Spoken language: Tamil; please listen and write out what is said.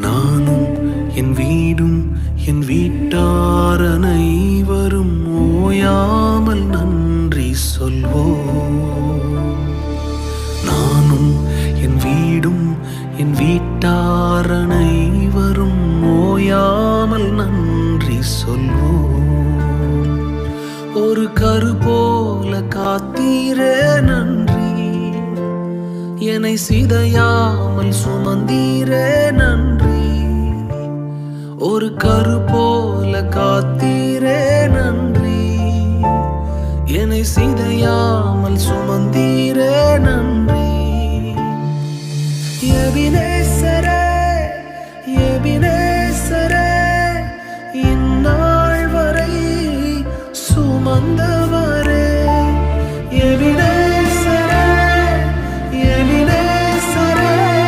நானும் என் வீடும் என் வீட்டார் அனைவரும் ஓயாமல் நன்றி சொல்வோம். நானும் என் வீடும் என் வீட்டார் அனைவரும் ஓயாமல் நன்றி சொல்வோம். ஒரு கரு போல காத்தீரே நன்றி, என்னை சிதையாமல் சுமந்தீரே நன்றி. ஒரு கரு போல காத்தீரே நன்றி, என்னை சிதையாமல் சுமந்தீரே நன்றி. எபினேசரே எபினேசரே, இந்நாள் வரை சுமந்த